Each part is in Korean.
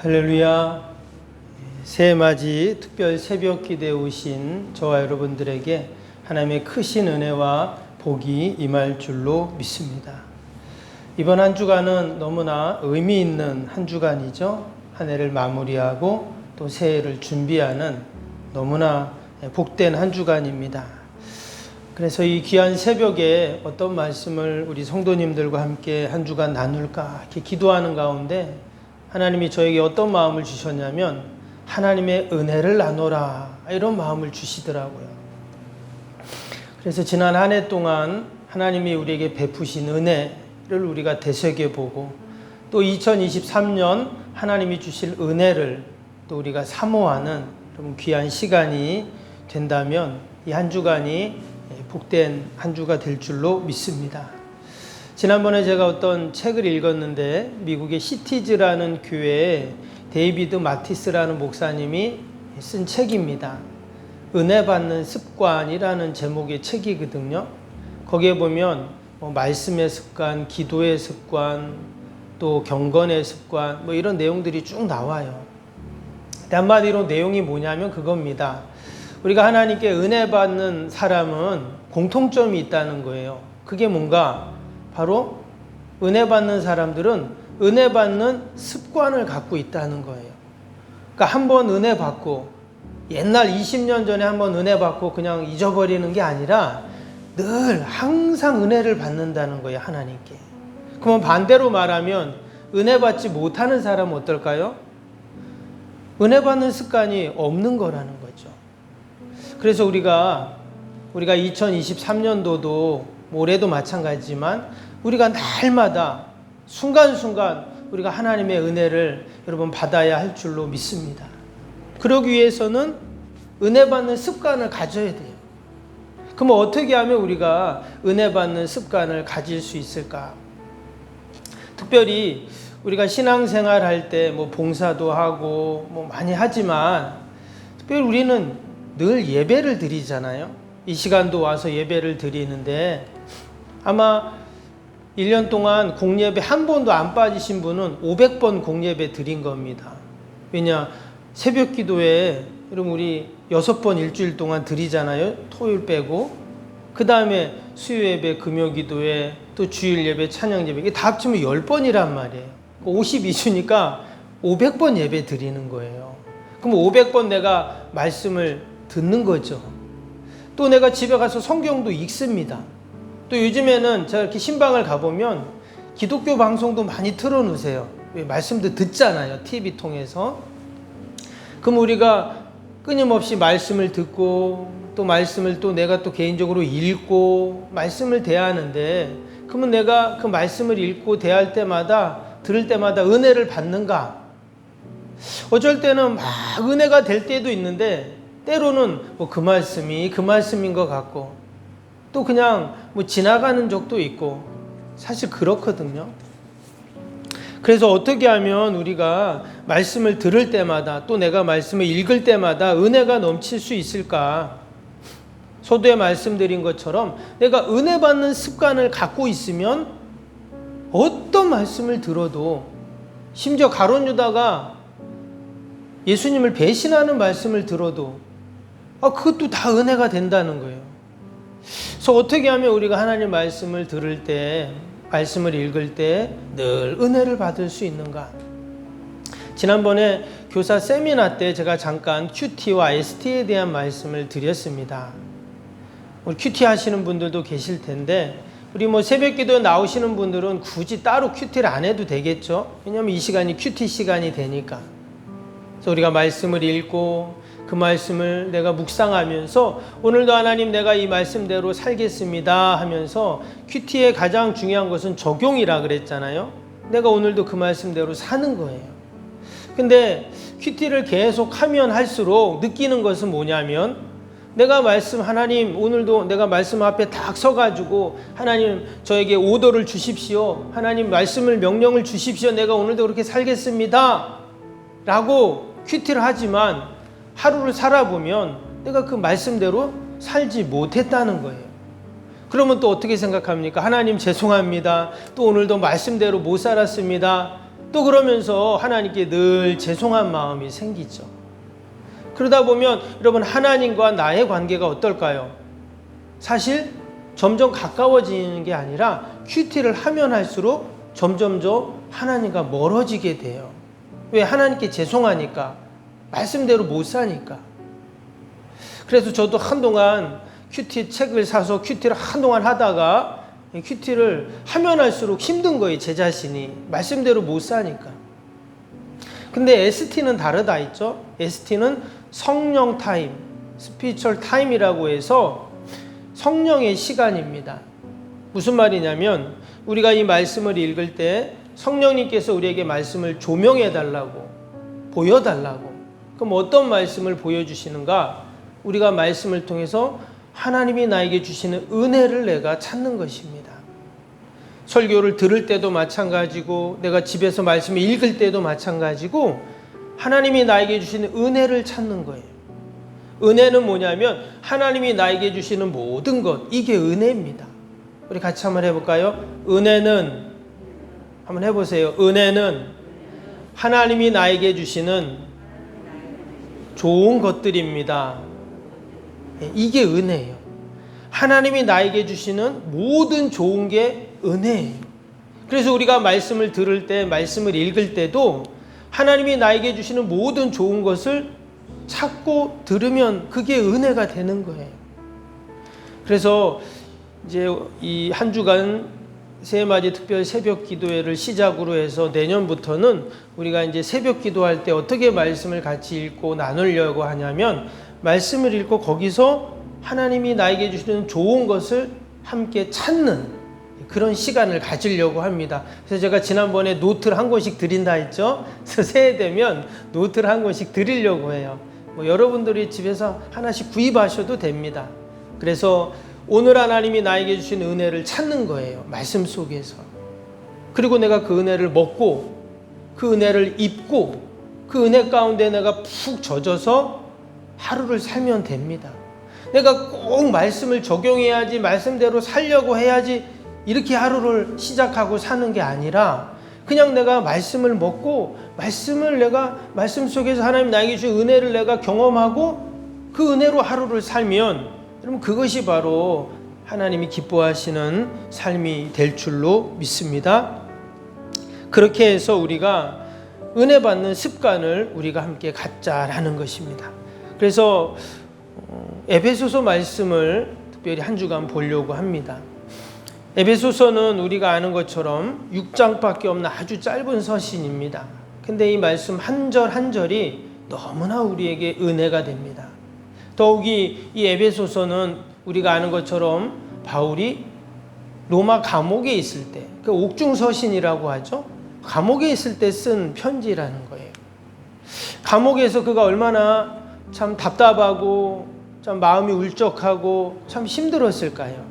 할렐루야. 새해맞이 특별 새벽 기대에 오신 저와 여러분들에게 하나님의 크신 은혜와 복이 임할 줄로 믿습니다. 이번 한 주간은 너무나 의미 있는 한 주간이죠. 한 해를 마무리하고 또 새해를 준비하는 너무나 복된 한 주간입니다. 그래서 이 귀한 새벽에 어떤 말씀을 우리 성도님들과 함께 한 주간 나눌까 이렇게 기도하는 가운데 하나님이 저에게 어떤 마음을 주셨냐면 하나님의 은혜를 나누라 이런 마음을 주시더라고요. 그래서 지난 한 해 동안 하나님이 우리에게 베푸신 은혜를 우리가 되새겨보고 또 2023년 하나님이 주실 은혜를 또 우리가 사모하는 좀 귀한 시간이 된다면 이 한 주간이 복된 한 주가 될 줄로 믿습니다. 지난번에 제가 어떤 책을 읽었는데 미국의 시티즈라는 교회에 데이비드 마티스라는 목사님이 쓴 책입니다. 은혜 받는 습관이라는 제목의 책이거든요. 거기에 보면 말씀의 습관, 기도의 습관, 또 경건의 습관 이런 내용들이 쭉 나와요. 한마디로 내용이 뭐냐면 그겁니다. 우리가 하나님께 은혜 받는 사람은 공통점이 있다는 거예요. 그게 뭔가? 바로 은혜 받는 사람들은 은혜 받는 습관을 갖고 있다는 거예요. 그러니까 한번 은혜 받고 옛날 20년 전에 한번 은혜 받고 그냥 잊어버리는 게 아니라 늘 항상 은혜를 받는다는 거예요, 하나님께. 그러면 반대로 말하면 은혜 받지 못하는 사람은 어떨까요? 은혜 받는 습관이 없는 거라는 거죠. 그래서 우리가 2023년도도 올해도 마찬가지지만 우리가 날마다 순간순간 우리가 하나님의 은혜를 여러분 받아야 할 줄로 믿습니다. 그러기 위해서는 은혜 받는 습관을 가져야 돼요. 그럼 어떻게 하면 우리가 은혜 받는 습관을 가질 수 있을까? 특별히 우리가 신앙생활 할 때 봉사도 하고 많이 하지만 특별히 우리는 늘 예배를 드리잖아요. 이 시간도 와서 예배를 드리는데 아마 1년 동안 공예배 한 번도 안 빠지신 분은 500번 공예배 드린 겁니다. 왜냐? 새벽 기도에 여러분 우리 6번 일주일 동안 드리잖아요. 토요일 빼고. 그 다음에 수요 예배, 금요 기도회, 또 주일 예배, 찬양 예배 이게 다 합치면 10번이란 말이에요. 52주니까 500번 예배 드리는 거예요. 그럼 500번 내가 말씀을 듣는 거죠. 또 내가 집에 가서 성경도 읽습니다. 또 요즘에는 제가 이렇게 신방을 가보면 기독교 방송도 많이 틀어놓으세요. 말씀도 듣잖아요. TV 통해서. 그럼 우리가 끊임없이 말씀을 듣고 또 말씀을 또 내가 또 개인적으로 읽고 말씀을 대하는데 그러면 내가 그 말씀을 읽고 대할 때마다 들을 때마다 은혜를 받는가? 어쩔 때는 막 은혜가 될 때도 있는데 때로는 그 말씀이 그 말씀인 것 같고 또 그냥 지나가는 적도 있고 사실 그렇거든요. 그래서 어떻게 하면 우리가 말씀을 들을 때마다 또 내가 말씀을 읽을 때마다 은혜가 넘칠 수 있을까? 소도에 말씀드린 것처럼 내가 은혜 받는 습관을 갖고 있으면 어떤 말씀을 들어도 심지어 가룟 유다가 예수님을 배신하는 말씀을 들어도 그것도 다 은혜가 된다는 거예요. 그래서 어떻게 하면 우리가 하나님 말씀을 들을 때, 말씀을 읽을 때 늘 은혜를 받을 수 있는가? 지난번에 교사 세미나 때 제가 잠깐 큐티와 ST에 대한 말씀을 드렸습니다. 우리 큐티 하시는 분들도 계실 텐데 우리 새벽 기도에 나오시는 분들은 굳이 따로 큐티를 안 해도 되겠죠? 왜냐하면 이 시간이 큐티 시간이 되니까. 그래서 우리가 말씀을 읽고 그 말씀을 내가 묵상하면서 오늘도 하나님 내가 이 말씀대로 살겠습니다 하면서 큐티의 가장 중요한 것은 적용이라 그랬잖아요. 내가 오늘도 그 말씀대로 사는 거예요. 근데 큐티를 계속 하면 할수록 느끼는 것은 뭐냐면 내가 하나님 오늘도 내가 말씀 앞에 딱 서가지고 하나님 저에게 오더를 주십시오. 하나님 말씀을 명령을 주십시오. 내가 오늘도 그렇게 살겠습니다 라고 큐티를 하지만 하루를 살아보면 내가 그 말씀대로 살지 못했다는 거예요. 그러면 또 어떻게 생각합니까? 하나님 죄송합니다. 또 오늘도 말씀대로 못 살았습니다. 또 그러면서 하나님께 늘 죄송한 마음이 생기죠. 그러다 보면 여러분 하나님과 나의 관계가 어떨까요? 사실 점점 가까워지는 게 아니라 큐티를 하면 할수록 점점점 하나님과 멀어지게 돼요. 왜? 하나님께 죄송하니까, 말씀대로 못 사니까. 그래서 저도 한동안 큐티 책을 사서 큐티를 한동안 하다가 큐티를 하면 할수록 힘든 거예요. 제 자신이 말씀대로 못 사니까. 근데 ST는 다르다 했죠. ST는 성령 타임, 스피리추얼 타임이라고 해서 성령의 시간입니다. 무슨 말이냐면 우리가 이 말씀을 읽을 때 성령님께서 우리에게 말씀을 조명해 달라고, 보여달라고. 그럼 어떤 말씀을 보여주시는가? 우리가 말씀을 통해서 하나님이 나에게 주시는 은혜를 내가 찾는 것입니다. 설교를 들을 때도 마찬가지고 내가 집에서 말씀을 읽을 때도 마찬가지고 하나님이 나에게 주시는 은혜를 찾는 거예요. 은혜는 뭐냐면 하나님이 나에게 주시는 모든 것, 이게 은혜입니다. 우리 같이 한번 해볼까요? 은혜는, 한번 해보세요. 은혜는 하나님이 나에게 주시는 좋은 것들입니다. 이게 은혜예요. 하나님이 나에게 주시는 모든 좋은 게 은혜예요. 그래서 우리가 말씀을 들을 때, 말씀을 읽을 때도 하나님이 나에게 주시는 모든 좋은 것을 찾고 들으면 그게 은혜가 되는 거예요. 그래서 이제 이 한 주간 새해맞이 특별 새벽 기도회를 시작으로 해서 내년부터는 우리가 이제 새벽 기도할 때 어떻게 말씀을 같이 읽고 나누려고 하냐면 말씀을 읽고 거기서 하나님이 나에게 주시는 좋은 것을 함께 찾는 그런 시간을 가지려고 합니다. 그래서 제가 지난번에 노트를 한 권씩 드린다 했죠. 그래서 새해 되면 노트를 한 권씩 드리려고 해요. 여러분들이 집에서 하나씩 구입하셔도 됩니다. 그래서 오늘 하나님이 나에게 주신 은혜를 찾는 거예요. 말씀 속에서. 그리고 내가 그 은혜를 먹고 그 은혜를 입고 그 은혜 가운데 내가 푹 젖어서 하루를 살면 됩니다. 내가 꼭 말씀을 적용해야지, 말씀대로 살려고 해야지 이렇게 하루를 시작하고 사는 게 아니라 그냥 내가 말씀을 먹고 말씀을 내가 말씀 속에서 하나님 나에게 주신 은혜를 내가 경험하고 그 은혜로 하루를 살면 여러분 그것이 바로 하나님이 기뻐하시는 삶이 될 줄로 믿습니다. 그렇게 해서 우리가 은혜 받는 습관을 우리가 함께 갖자라는 것입니다. 그래서 에베소서 말씀을 특별히 한 주간 보려고 합니다. 에베소서는 우리가 아는 것처럼 6장밖에 없는 아주 짧은 서신입니다. 근데 이 말씀 한 절 한 절이 너무나 우리에게 은혜가 됩니다. 더욱이 이 에베소서는 우리가 아는 것처럼 바울이 로마 감옥에 있을 때, 그 옥중서신이라고 하죠. 감옥에 있을 때 쓴 편지라는 거예요. 감옥에서 그가 얼마나 참 답답하고 참 마음이 울적하고 참 힘들었을까요?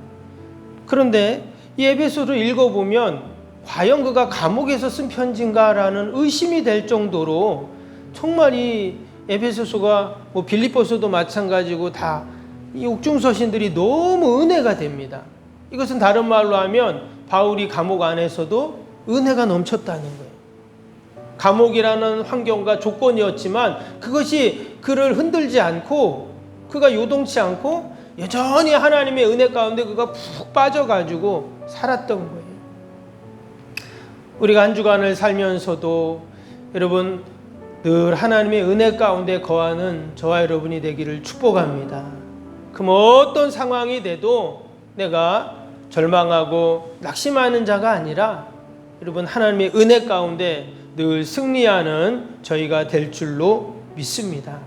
그런데 이 에베소를 읽어보면 과연 그가 감옥에서 쓴 편지인가라는 의심이 될 정도로 정말 이 에베소서가 빌립보서도 마찬가지고 다 이 옥중서신들이 너무 은혜가 됩니다. 이것은 다른 말로 하면 바울이 감옥 안에서도 은혜가 넘쳤다는 거예요. 감옥이라는 환경과 조건이었지만 그것이 그를 흔들지 않고 그가 요동치 않고 여전히 하나님의 은혜 가운데 그가 푹 빠져가지고 살았던 거예요. 우리가 한 주간을 살면서도 여러분 늘 하나님의 은혜 가운데 거하는 저와 여러분이 되기를 축복합니다. 그럼 어떤 상황이 돼도 내가 절망하고 낙심하는 자가 아니라 여러분 하나님의 은혜 가운데 늘 승리하는 저희가 될 줄로 믿습니다.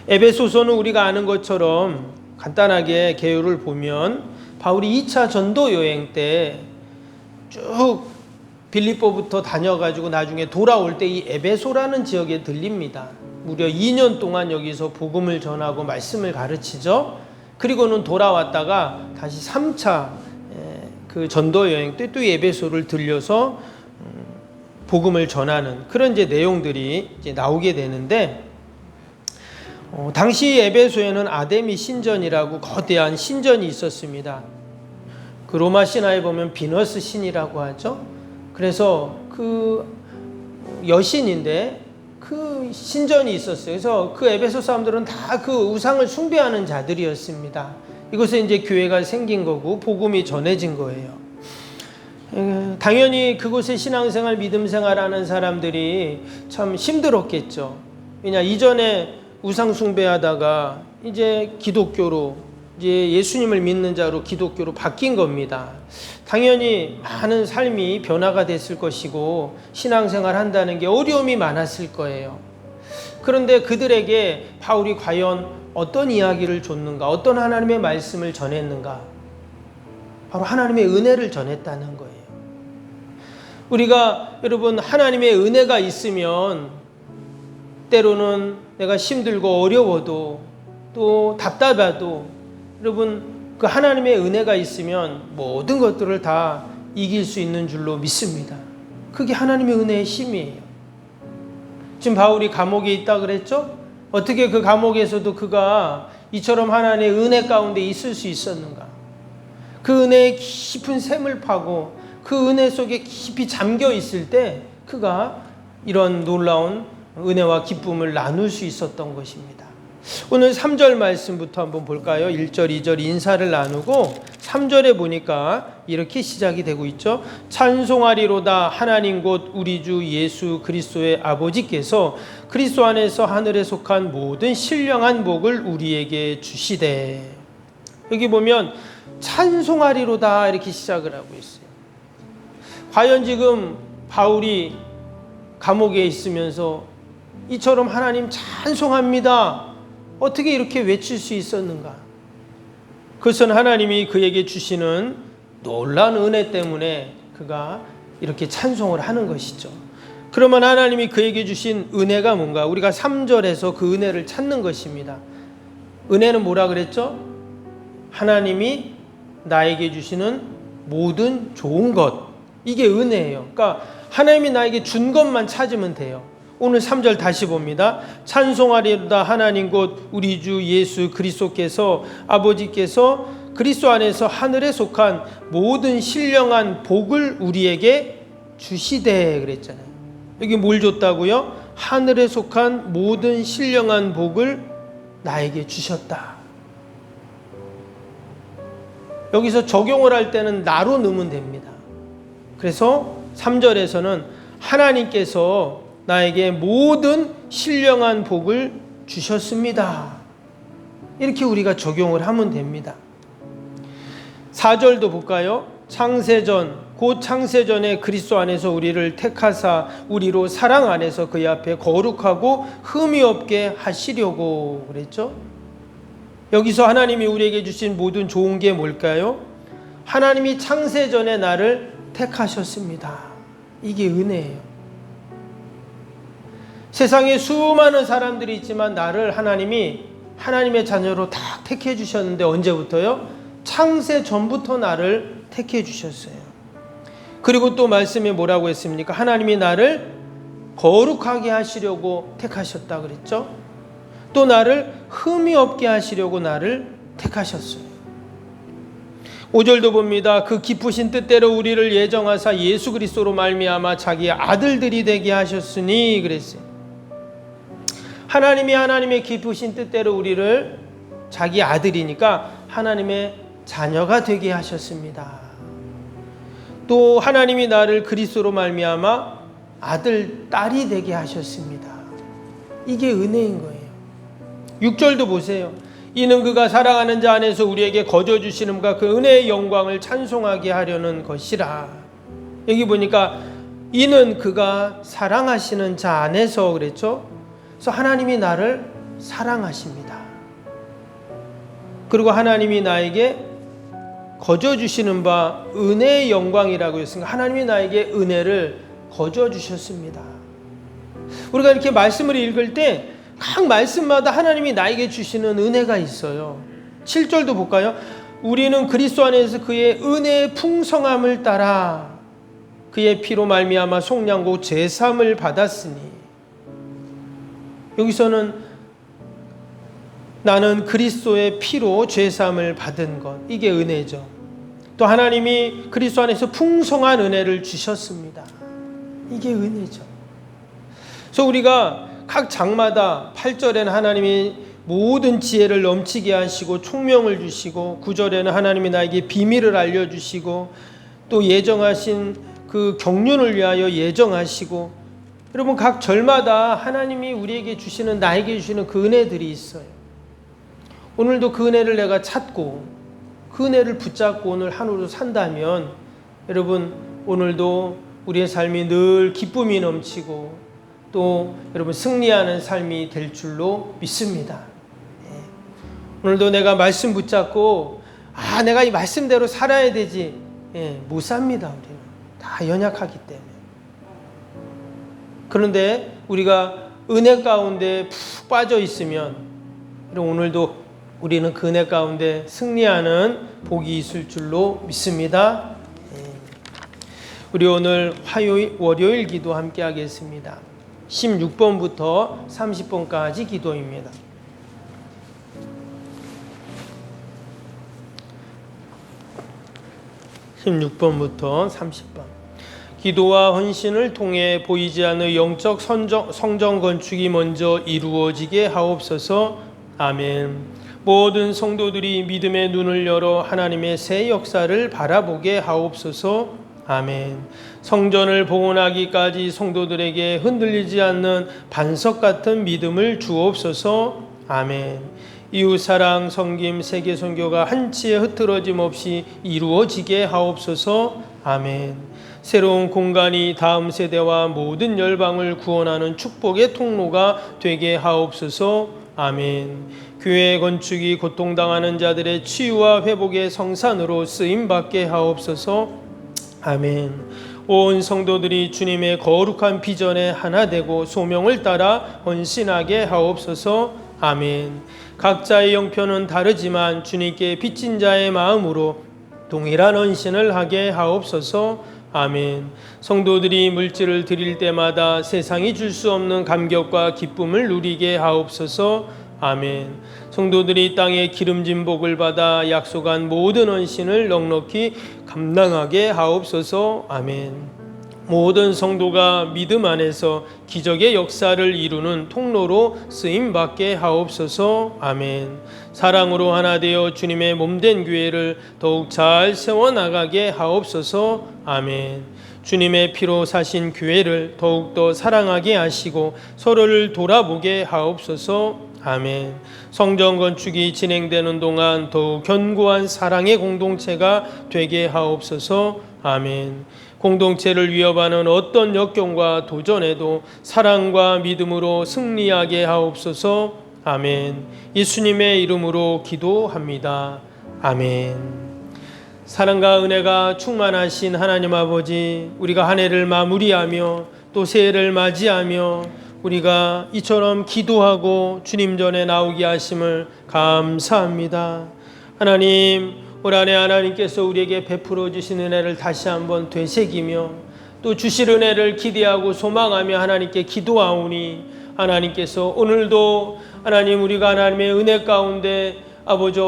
에베소서는 우리가 아는 것처럼 간단하게 개요를 보면 바울이 2차 전도 여행 때 쭉 빌립보부터 다녀가지고 나중에 돌아올 때 이 에베소라는 지역에 들립니다. 무려 2년 동안 여기서 복음을 전하고 말씀을 가르치죠. 그리고는 돌아왔다가 다시 3차 그 전도 여행 때 또 에베소를 들려서 복음을 전하는 그런 이제 내용들이 이제 나오게 되는데 당시 에베소에는 아데미 신전이라고 거대한 신전이 있었습니다. 그 로마 신화에 보면 비너스 신이라고 하죠. 그래서 그 여신인데 그 신전이 있었어요. 그래서 그 에베소 사람들은 다 그 우상을 숭배하는 자들이었습니다. 이곳에 이제 교회가 생긴 거고 복음이 전해진 거예요. 당연히 그곳에 신앙생활, 믿음생활하는 사람들이 참 힘들었겠죠. 왜냐, 이전에 우상 숭배하다가 이제 기독교로, 이제 예수님을 믿는 자로 기독교로 바뀐 겁니다. 당연히 많은 삶이 변화가 됐을 것이고 신앙생활 한다는 게 어려움이 많았을 거예요. 그런데 그들에게 바울이 과연 어떤 이야기를 줬는가, 어떤 하나님의 말씀을 전했는가? 바로 하나님의 은혜를 전했다는 거예요. 우리가 여러분 하나님의 은혜가 있으면 때로는 내가 힘들고 어려워도 또 답답해도 여러분 그 하나님의 은혜가 있으면 모든 것들을 다 이길 수 있는 줄로 믿습니다. 그게 하나님의 은혜의 힘이에요. 지금 바울이 감옥에 있다 그랬죠? 어떻게 그 감옥에서도 그가 이처럼 하나님의 은혜 가운데 있을 수 있었는가? 그 은혜의 깊은 샘을 파고 그 은혜 속에 깊이 잠겨 있을 때 그가 이런 놀라운 은혜와 기쁨을 나눌 수 있었던 것입니다. 오늘 3절 말씀부터 한번 볼까요? 1절, 2절 인사를 나누고 3절에 보니까 이렇게 시작이 되고 있죠. 찬송하리로다 하나님 곧 우리 주 예수 그리스도의 아버지께서 그리스도 안에서 하늘에 속한 모든 신령한 복을 우리에게 주시되. 여기 보면 찬송하리로다 이렇게 시작을 하고 있어요. 과연 지금 바울이 감옥에 있으면서 이처럼 하나님 찬송합니다, 어떻게 이렇게 외칠 수 있었는가? 그것은 하나님이 그에게 주시는 놀라운 은혜 때문에 그가 이렇게 찬송을 하는 것이죠. 그러면 하나님이 그에게 주신 은혜가 뭔가? 우리가 3절에서 그 은혜를 찾는 것입니다. 은혜는 뭐라 그랬죠? 하나님이 나에게 주시는 모든 좋은 것, 이게 은혜예요. 그러니까 하나님이 나에게 준 것만 찾으면 돼요. 오늘 3절 다시 봅니다. 찬송하리로다 하나님 곧 우리 주 예수 그리스도께서 아버지께서 그리스도 안에서 하늘에 속한 모든 신령한 복을 우리에게 주시되 그랬잖아요. 여기 뭘 줬다고요? 하늘에 속한 모든 신령한 복을 나에게 주셨다. 여기서 적용을 할 때는 나로 넣으면 됩니다. 그래서 3절에서는 하나님께서 나에게 모든 신령한 복을 주셨습니다. 이렇게 우리가 적용을 하면 됩니다. 4절도 볼까요? 창세전, 곧 창세전에 그리스도 안에서 우리를 택하사 우리로 사랑 안에서 그의 앞에 거룩하고 흠이 없게 하시려고 그랬죠? 여기서 하나님이 우리에게 주신 모든 좋은 게 뭘까요? 하나님이 창세전에 나를 택하셨습니다. 이게 은혜예요. 세상에 수많은 사람들이 있지만 나를 하나님이 하나님의 자녀로 다 택해 주셨는데 언제부터요? 창세 전부터 나를 택해 주셨어요. 그리고 또 말씀에 뭐라고 했습니까? 하나님이 나를 거룩하게 하시려고 택하셨다 그랬죠? 또 나를 흠이 없게 하시려고 나를 택하셨어요. 5절도 봅니다. 그 기쁘신 뜻대로 우리를 예정하사 예수 그리스도로 말미암아 자기의 아들들이 되게 하셨으니 그랬어요. 하나님이 하나님의 기쁘신 뜻대로 우리를 자기 아들이니까 하나님의 자녀가 되게 하셨습니다. 또 하나님이 나를 그리스도로 말미암아 아들, 딸이 되게 하셨습니다. 이게 은혜인 거예요. 6절도 보세요. 이는 그가 사랑하는 자 안에서 우리에게 거저 주시는가 그 은혜의 영광을 찬송하게 하려는 것이라. 여기 보니까 이는 그가 사랑하시는 자 안에서 그랬죠. 그래서 하나님이 나를 사랑하십니다. 그리고 하나님이 나에게 거저 주시는 바 은혜의 영광이라고 했으니까 하나님이 나에게 은혜를 거저 주셨습니다. 우리가 이렇게 말씀을 읽을 때 각 말씀마다 하나님이 나에게 주시는 은혜가 있어요. 7절도 볼까요? 우리는 그리스도 안에서 그의 은혜의 풍성함을 따라 그의 피로 말미암아 속량고 제삼을 받았으니. 여기서는 나는 그리스도의 피로 제삼을 받은 것, 이게 은혜죠. 또 하나님이 그리스도 안에서 풍성한 은혜를 주셨습니다. 이게 은혜죠. 그래서 우리가 각 장마다 8절에는 하나님이 모든 지혜를 넘치게 하시고 총명을 주시고 9절에는 하나님이 나에게 비밀을 알려주시고 또 예정하신 그 경륜을 위하여 예정하시고, 여러분 각 절마다 하나님이 우리에게 주시는, 나에게 주시는 그 은혜들이 있어요. 오늘도 그 은혜를 내가 찾고 그 은혜를 붙잡고 오늘 하루를 산다면 여러분 오늘도 우리의 삶이 늘 기쁨이 넘치고 또 여러분 승리하는 삶이 될 줄로 믿습니다. 오늘도 내가 말씀 붙잡고 내가 이 말씀대로 살아야 되지, 못 삽니다. 우리는 다 연약하기 때문에. 그런데 우리가 은혜 가운데 푹 빠져 있으면 오늘도 우리는 그 은혜 가운데 승리하는 복이 있을 줄로 믿습니다. 우리 오늘 월요일 기도 함께 하겠습니다. 16번부터 30번까지 기도입니다. 16번부터 30번. 기도와 헌신을 통해 보이지 않는 영적 성전 건축이 먼저 이루어지게 하옵소서. 아멘. 모든 성도들이 믿음의 눈을 열어 하나님의 새 역사를 바라보게 하옵소서. 아멘. 성전을 봉헌하기까지 성도들에게 흔들리지 않는 반석 같은 믿음을 주옵소서. 아멘. 이웃사랑, 섬김, 세계선교가 한치의 흐트러짐 없이 이루어지게 하옵소서. 아멘. 새로운 공간이 다음 세대와 모든 열방을 구원하는 축복의 통로가 되게 하옵소서. 아멘. 교회 건축이 고통당하는 자들의 치유와 회복의 성산으로 쓰임받게 하옵소서. 아멘. 온 성도들이 주님의 거룩한 비전에 하나 되고 소명을 따라 헌신하게 하옵소서. 아멘. 각자의 형편은 다르지만 주님께 빚진 자의 마음으로 동일한 헌신을 하게 하옵소서. 아멘. 성도들이 물질을 드릴 때마다 세상이 줄 수 없는 감격과 기쁨을 누리게 하옵소서. 아멘. 성도들이 땅의 기름진 복을 받아 약속한 모든 헌신을 넉넉히 감당하게 하옵소서. 아멘. 모든 성도가 믿음 안에서 기적의 역사를 이루는 통로로 쓰임받게 하옵소서. 아멘. 사랑으로 하나 되어 주님의 몸된 교회를 더욱 잘 세워나가게 하옵소서. 아멘. 주님의 피로 사신 교회를 더욱더 사랑하게 하시고 서로를 돌아보게 하옵소서. 아멘. 성전 건축이 진행되는 동안 더욱 견고한 사랑의 공동체가 되게 하옵소서. 아멘. 공동체를 위협하는 어떤 역경과 도전에도 사랑과 믿음으로 승리하게 하옵소서. 아멘. 예수님의 이름으로 기도합니다. 아멘. 사랑과 은혜가 충만하신 하나님 아버지, 우리가 한 해를 마무리하며 또 새해를 맞이하며 우리가 이처럼 기도하고 주님 전에 나오게 하심을 감사합니다. 하나님, 올 한해 하나님께서 우리에게 베풀어 주신 은혜를 다시 한번 되새기며 또 주실 은혜를 기대하고 소망하며 하나님께 기도하오니 하나님께서 오늘도 하나님 우리가 하나님의 은혜 가운데 아버지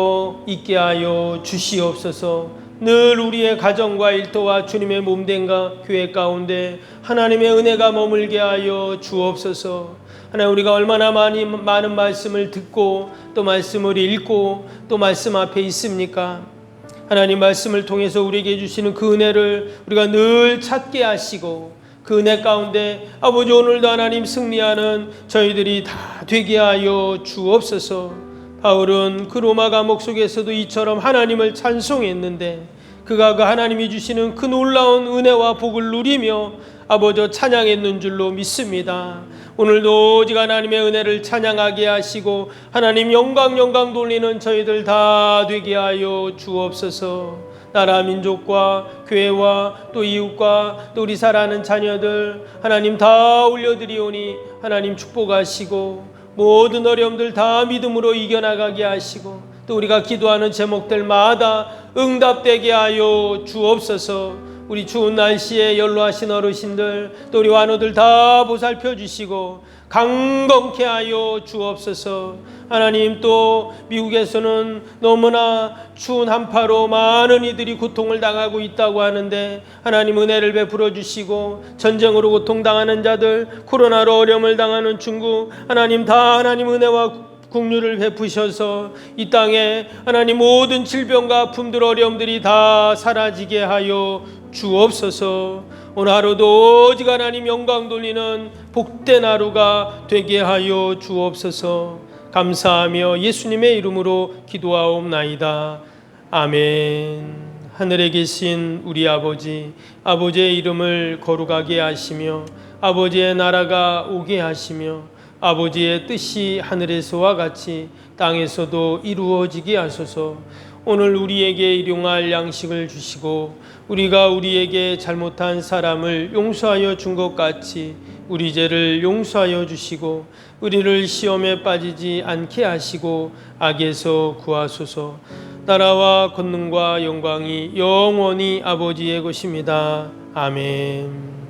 있게 하여 주시옵소서. 늘 우리의 가정과 일터와 주님의 몸된 교회 가운데 하나님의 은혜가 머물게 하여 주옵소서. 하나님, 우리가 얼마나 많은 말씀을 듣고 또 말씀을 읽고 또 말씀 앞에 있습니까? 하나님, 말씀을 통해서 우리에게 주시는 그 은혜를 우리가 늘 찾게 하시고 그 은혜 가운데 아버지 오늘도 하나님 승리하는 저희들이 다 되게 하여 주옵소서. 바울은 그 로마 감옥 속에서도 이처럼 하나님을 찬송했는데 그가 그 하나님이 주시는 그 놀라운 은혜와 복을 누리며 아버지 찬양했는 줄로 믿습니다. 오늘도 오직 하나님의 은혜를 찬양하게 하시고 하나님 영광 돌리는 저희들 다 되게 하여 주옵소서. 나라 민족과 교회와 또 이웃과 또 우리 사랑하는 자녀들 하나님 다 올려드리오니 하나님 축복하시고 모든 어려움들 다 믿음으로 이겨나가게 하시고 또 우리가 기도하는 제목들마다 응답되게 하여 주옵소서. 우리 추운 날씨에 연로하신 어르신들 또 우리 환우들 다 보살펴 주시고 강건케 하여 주옵소서. 하나님, 또 미국에서는 너무나 추운 한파로 많은 이들이 고통을 당하고 있다고 하는데 하나님 은혜를 베풀어 주시고, 전쟁으로 고통당하는 자들, 코로나로 어려움을 당하는 중국, 하나님 다 하나님 은혜와 국류를 베푸셔서 이 땅에 하나님 모든 질병과 아픔들, 어려움들이 다 사라지게 하여 주옵소서. 오늘 하루도 오직 하나님 영광 돌리는 복된 하루가 되게 하여 주옵소서. 감사하며 예수님의 이름으로 기도하옵나이다. 아멘. 하늘에 계신 우리 아버지, 아버지의 이름을 거룩하게 하시며 아버지의 나라가 오게 하시며 아버지의 뜻이 하늘에서와 같이 땅에서도 이루어지게 하소서. 오늘 우리에게 일용할 양식을 주시고 우리가 우리에게 잘못한 사람을 용서하여 준 것 같이 우리 죄를 용서하여 주시고 우리를 시험에 빠지지 않게 하시고 악에서 구하소서. 나라와 권능과 영광이 영원히 아버지의 것입니다. 아멘.